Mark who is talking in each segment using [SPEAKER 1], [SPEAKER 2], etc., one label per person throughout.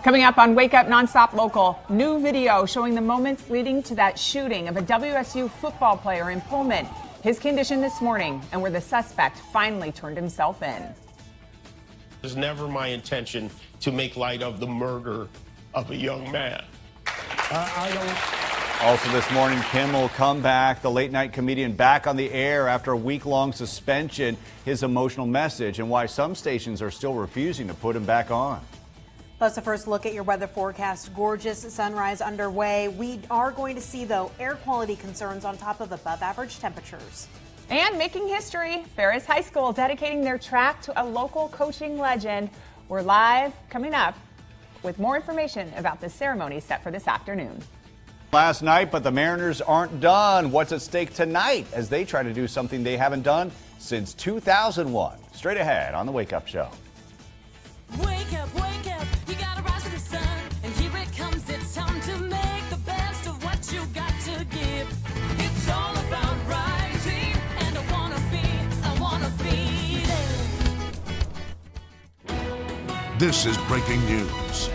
[SPEAKER 1] Coming up on Wake Up NonStop Local, new video showing the moments leading to that shooting of a WSU football player in Pullman. His condition this morning and where the suspect finally turned himself in.
[SPEAKER 2] It was never my intention to make light of the murder of a young man.
[SPEAKER 3] Also this morning, Kimmel comeback, the late night comedian back on the air after a week-long suspension, his emotional message and why some stations are still refusing to put him back on.
[SPEAKER 4] Plus, a first look at your weather forecast. Gorgeous sunrise underway. We are going to see, though, air quality concerns on top of above average temperatures.
[SPEAKER 1] And making history, Ferris High School dedicating their track to a local coaching legend. We're live coming up with more information about this ceremony set for this afternoon.
[SPEAKER 3] Last night, but the Mariners aren't done. What's at stake tonight as they try to do something they haven't done since 2001? Straight ahead on the Wake Up Show.
[SPEAKER 5] Wake up, you gotta rise to the sun, and here it comes, it's time to make the best of what you got to give. It's all about rising, and I wanna be there.
[SPEAKER 6] This is breaking news.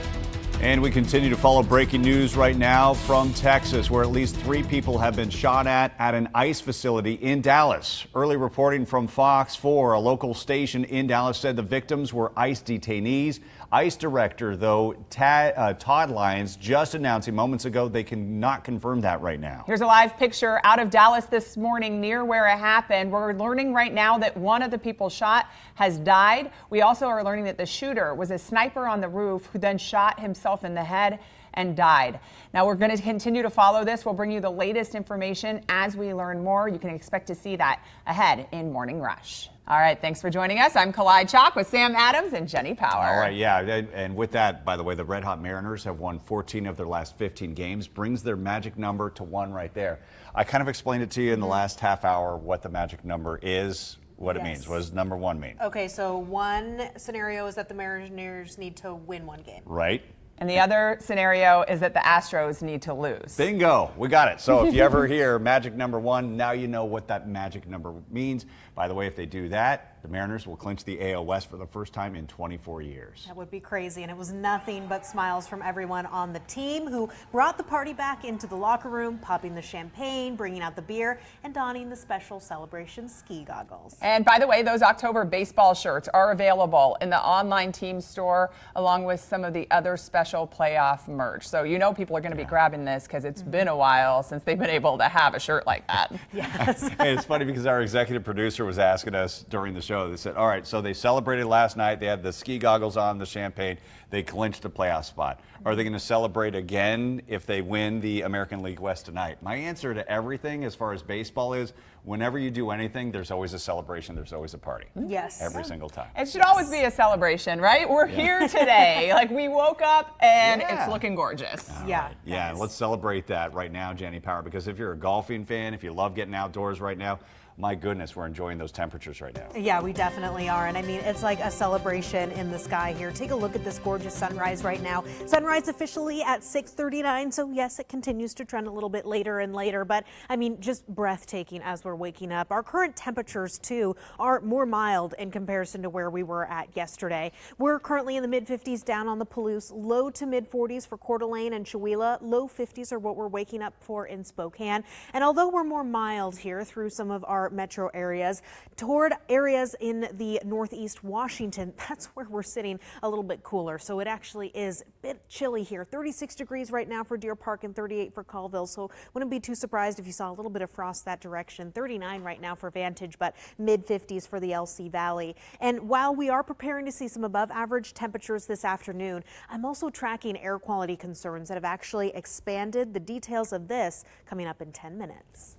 [SPEAKER 3] And we continue to follow breaking news right now from Texas, where at least 3 people have been shot at an ICE facility in Dallas. Early reporting from Fox 4, a local station in Dallas, said the victims were ICE detainees. ICE director, though, Todd Lyons, just announcing moments ago they cannot confirm that right now.
[SPEAKER 1] Here's a live picture out of Dallas this morning near where it happened. We're learning right now that one of the people shot has died. We also are learning that the shooter was a sniper on the roof who then shot himself in the head and died. Now we're going to continue to follow this. We'll bring you the latest information as we learn more. You can expect to see that ahead in Morning Rush. All right, thanks for joining us. I'm Kalai Chalk with Sam Adams and Jenny Power.
[SPEAKER 3] All right, yeah, and with that, by the way, the Red Hot Mariners have won 14 of their last 15 games, brings their magic number to 1 right there. I kind of explained it to you in the last half hour what the magic number is, what it means. What does number 1 mean?
[SPEAKER 4] Okay, so one scenario is that the Mariners need to win 1 game.
[SPEAKER 3] Right.
[SPEAKER 1] And the other scenario is that the Astros need to lose.
[SPEAKER 3] Bingo, we got it. So if you ever hear magic number 1, now you know what that magic number means. By the way, if they do that, the Mariners will clinch the AL West for the first time in 24 years.
[SPEAKER 4] That would be crazy, and it was nothing but smiles from everyone on the team who brought the party back into the locker room, popping the champagne, bringing out the beer, and donning the special celebration ski goggles.
[SPEAKER 1] And by the way, those October baseball shirts are available in the online team store, along with some of the other special playoff merch. So you know people are going to be grabbing this because it's been a while since they've been able to have a shirt like that.
[SPEAKER 4] Yes.
[SPEAKER 3] Hey, it's funny because our executive producer was asking us during the show. They said, all right, so they celebrated last night. They had the ski goggles on, the champagne. They clinched a playoff spot. Are they going to celebrate again if they win the American League West tonight? My answer to everything as far as baseball is, whenever you do anything, there's always a celebration. There's always a party.
[SPEAKER 4] Yes.
[SPEAKER 3] Every single time.
[SPEAKER 1] It should always be a celebration, right? We're here today. Like we woke up and it's looking gorgeous.
[SPEAKER 4] Yeah.
[SPEAKER 3] Yeah, let's celebrate that right now, Jenny Power, because if you're a golfing fan, if you love getting outdoors right now, my goodness, we're enjoying those temperatures right now.
[SPEAKER 4] Yeah, we definitely are. And I mean, it's like a celebration in the sky here. Take a look at this gorgeous sunrise right now. Sunrise officially at 6:39. So yes, it continues to trend a little bit later and later. But I mean, just breathtaking as we're waking up. Our current temperatures, too, are more mild in comparison to where we were at yesterday. We're currently in the mid-50s down on the Palouse, low to mid-40s for Coeur d'Alene and Chewelah. Low 50s are what we're waking up for in Spokane. And although we're more mild here through some of our metro areas, toward areas in the northeast Washington, that's where we're sitting a little bit cooler. So it actually is a bit chilly here. 36 degrees right now for Deer Park and 38 for Colville. So wouldn't be too surprised if you saw a little bit of frost that direction. 39 right now for Vantage, but mid 50s for the LC Valley. And while we are preparing to see some above average temperatures this afternoon, I'm also tracking air quality concerns that have actually expanded. The details of this coming up in 10 minutes.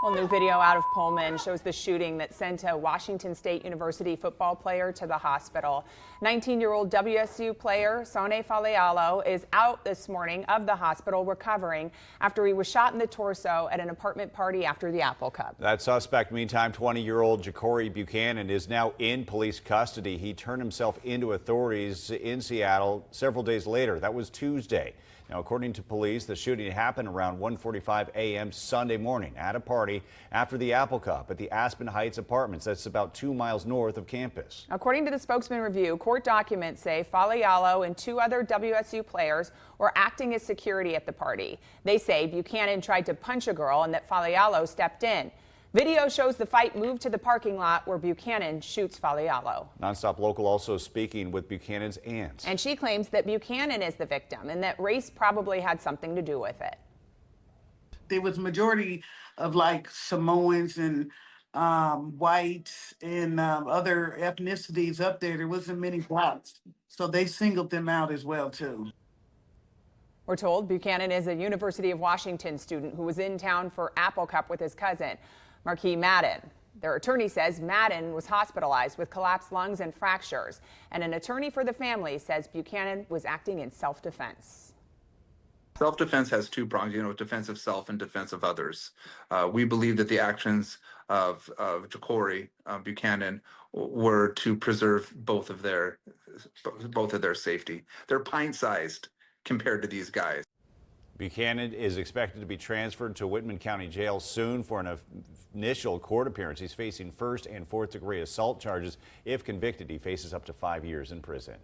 [SPEAKER 1] Well, new video out of Pullman shows the shooting that sent a Washington State University football player to the hospital. 19-year-old WSU player Sone Falealo is out this morning of the hospital recovering after he was shot in the torso at an apartment party after the Apple Cup.
[SPEAKER 3] That suspect, meantime, 20-year-old Ja'Cory Buchanan, is now in police custody. He turned himself into authorities in Seattle several days later. That was Tuesday. Now, according to police, the shooting happened around 1:45 a.m. Sunday morning at a party after the Apple Cup at the Aspen Heights Apartments. That's about 2 miles north of campus.
[SPEAKER 1] According to the Spokesman Review, court documents say Falialo and 2 other WSU players were acting as security at the party. They say Buchanan tried to punch a girl and that Falialo stepped in. Video shows the fight moved to the parking lot where Buchanan shoots Falialo.
[SPEAKER 3] NonStop Local also speaking with Buchanan's aunt.
[SPEAKER 1] And she claims that Buchanan is the victim and that race probably had something to do with it.
[SPEAKER 7] There was a majority of like Samoans and whites and other ethnicities up there. There wasn't many blacks. So they singled them out as well, too.
[SPEAKER 1] We're told Buchanan is a University of Washington student who was in town for Apple Cup with his cousin, Marquis Madden. Their attorney says Madden was hospitalized with collapsed lungs and fractures, and an attorney for the family says Buchanan was acting in self-defense.
[SPEAKER 8] Self-defense has 2 prongs, defense of self and defense of others. We believe that the actions of Ja'Cory Buchanan were to preserve both of their safety. They're pint-sized compared to these guys.
[SPEAKER 3] Buchanan is expected to be transferred to Whitman County Jail soon for an initial court appearance. He's facing 1st and 4th degree assault charges. If convicted, he faces up to 5 years in prison.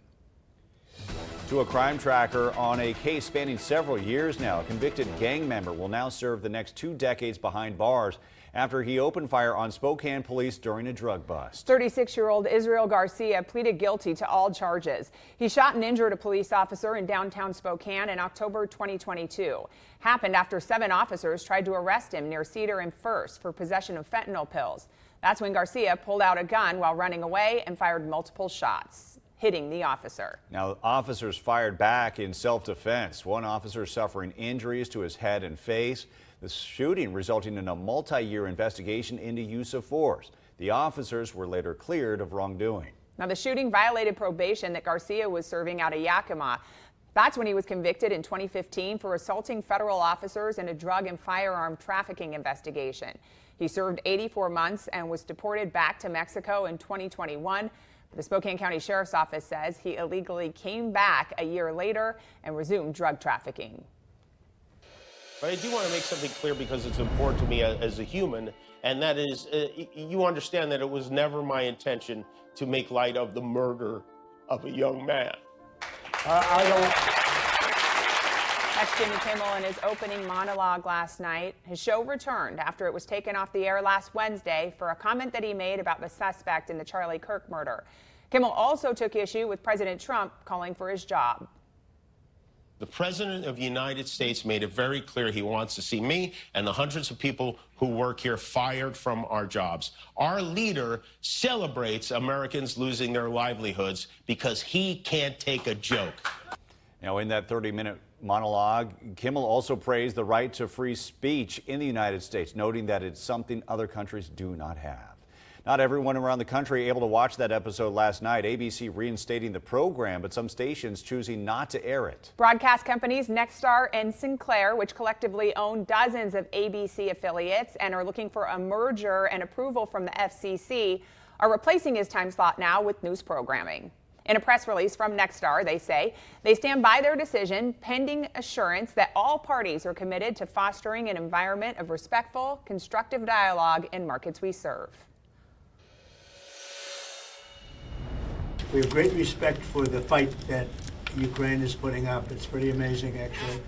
[SPEAKER 3] To a crime tracker on a case spanning several years now. A convicted gang member will now serve the next 2 decades behind bars after he opened fire on Spokane police during a drug bust.
[SPEAKER 1] 36-year-old Israel Garcia pleaded guilty to all charges. He shot and injured a police officer in downtown Spokane in October 2022. Happened after 7 officers tried to arrest him near Cedar and First for possession of fentanyl pills. That's when Garcia pulled out a gun while running away and fired multiple shots, hitting the officer.
[SPEAKER 3] Now, officers fired back in self-defense. One officer suffering injuries to his head and face. The shooting resulting in a multi-year investigation into use of force. The officers were later cleared of wrongdoing.
[SPEAKER 1] Now, the shooting violated probation that Garcia was serving out of Yakima. That's when he was convicted in 2015 for assaulting federal officers in a drug and firearm trafficking investigation. He served 84 months and was deported back to Mexico in 2021. The Spokane County Sheriff's Office says he illegally came back a year later and resumed drug trafficking.
[SPEAKER 2] But I do want to make something clear because it's important to me as a human, and that is, you understand that it was never my intention to make light of the murder of a young man.
[SPEAKER 1] That's Jimmy Kimmel in his opening monologue last night. His show returned after it was taken off the air last Wednesday for a comment that he made about the suspect in the Charlie Kirk murder. Kimmel also took issue with President Trump calling for his job.
[SPEAKER 2] The President of the United States made it very clear he wants to see me and the hundreds of people who work here fired from our jobs. Our leader celebrates Americans losing their livelihoods because he can't take a joke.
[SPEAKER 3] Now, in that 30-minute monologue, Kimmel also praised the right to free speech in the United States, noting that it's something other countries do not have. Not everyone around the country able to watch that episode last night. ABC reinstating the program, but some stations choosing not to air it.
[SPEAKER 1] Broadcast companies Nexstar and Sinclair, which collectively own dozens of ABC affiliates and are looking for a merger and approval from the FCC, are replacing his time slot now with news programming. In a press release from Nexstar, they say they stand by their decision pending assurance that all parties are committed to fostering an environment of respectful, constructive dialogue in markets we serve.
[SPEAKER 9] We have great respect for the fight that Ukraine is putting up. It's pretty amazing, actually.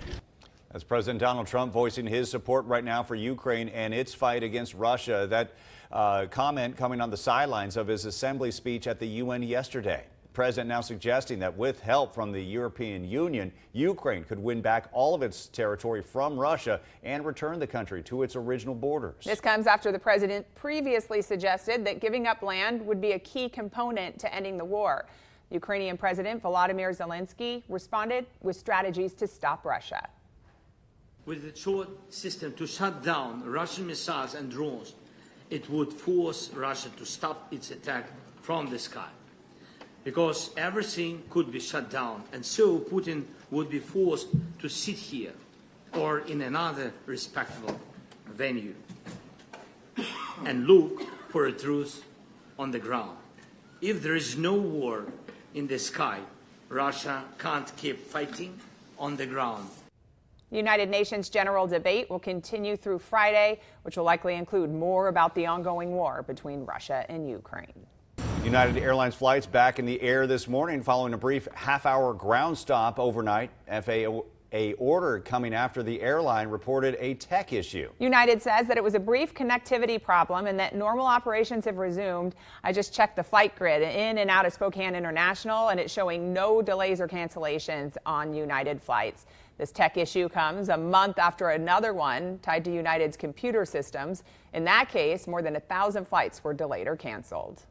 [SPEAKER 3] That's President Donald Trump voicing his support right now for Ukraine and its fight against Russia. That comment coming on the sidelines of his assembly speech at the UN yesterday. The president now suggesting that with help from the European Union, Ukraine could win back all of its territory from Russia and return the country to its original borders.
[SPEAKER 1] This comes after the president previously suggested that giving up land would be a key component to ending the war. Ukrainian President Volodymyr Zelensky responded with strategies to stop Russia.
[SPEAKER 10] With a short system to shut down Russian missiles and drones, it would force Russia to stop its attack from the sky. Because everything could be shut down, and so Putin would be forced to sit here or in another respectable venue and look for a truce on the ground. If there is no war in the sky, Russia can't keep fighting on the ground.
[SPEAKER 1] The United Nations general debate will continue through Friday, which will likely include more about the ongoing war between Russia and Ukraine.
[SPEAKER 3] United Airlines flights back in the air this morning following a brief half-hour ground stop overnight. FAA order coming after the airline reported a tech issue.
[SPEAKER 1] United says that it was a brief connectivity problem and that normal operations have resumed. I just checked the flight grid in and out of Spokane International, and it's showing no delays or cancellations on United flights. This tech issue comes a month after another one tied to United's computer systems. In that case, more than 1,000 flights were delayed or canceled.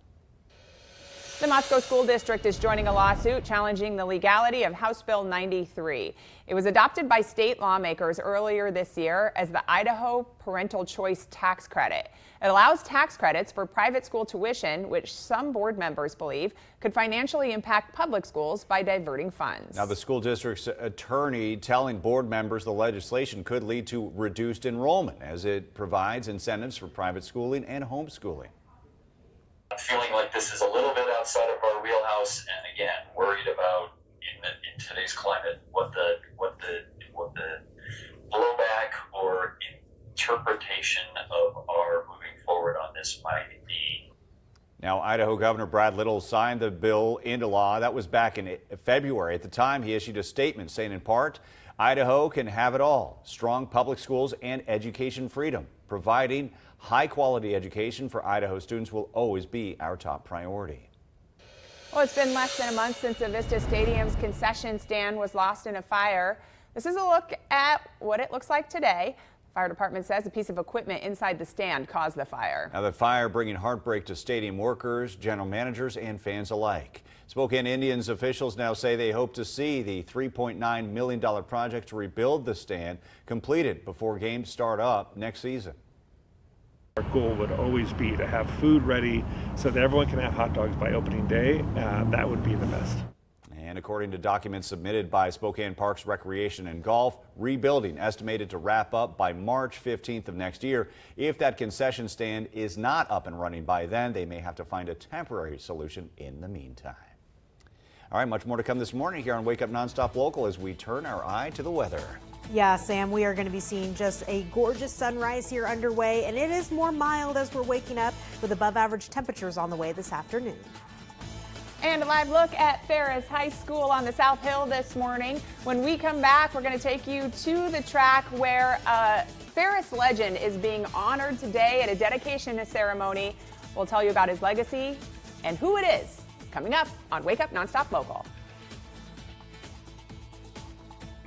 [SPEAKER 1] The Moscow School District is joining a lawsuit challenging the legality of House Bill 93. It was adopted by state lawmakers earlier this year as the Idaho Parental Choice Tax Credit. It allows tax credits for private school tuition, which some board members believe could financially impact public schools by diverting funds.
[SPEAKER 3] Now, the school district's attorney telling board members the legislation could lead to reduced enrollment as it provides incentives for private schooling and homeschooling.
[SPEAKER 11] I'm feeling like this is a little bit outside of our wheelhouse, and again, worried about in today's climate what the blowback or interpretation of our moving forward on this might be.
[SPEAKER 3] Now, Idaho Governor Brad Little signed the bill into law. That was back in February. At the time, he issued a statement saying, in part, Idaho can have it all: strong public schools and education freedom. Providing high-quality education for Idaho students will always be our top priority.
[SPEAKER 1] Well, it's been less than a month since the Vista Stadium's concession stand was lost in a fire. This is a look at what it looks like today. The fire department says a piece of equipment inside the stand caused the fire.
[SPEAKER 3] Now, the fire bringing heartbreak to stadium workers, general managers, and fans alike. Spokane Indians officials now say they hope to see the $3.9 million project to rebuild the stand completed before games start up next season.
[SPEAKER 12] Our goal would always be to have food ready so that everyone can have hot dogs by opening day. That would be the best.
[SPEAKER 3] And according to documents submitted by Spokane Parks, Recreation and Golf, rebuilding estimated to wrap up by March 15th of next year. If that concession stand is not up and running by then, they may have to find a temporary solution in the meantime. All right, much more to come this morning here on Wake Up NonStop Local as we turn our eye to the weather.
[SPEAKER 4] Yeah, Sam, we are going to be seeing just a gorgeous sunrise here underway, and it is more mild as we're waking up with above average temperatures on the way this afternoon.
[SPEAKER 1] And a live look at Ferris High School on the South Hill this morning. When we come back, we're going to take you to the track where a Ferris legend is being honored today at a dedication ceremony. We'll tell you about his legacy and who it is coming up on Wake Up NonStop Local.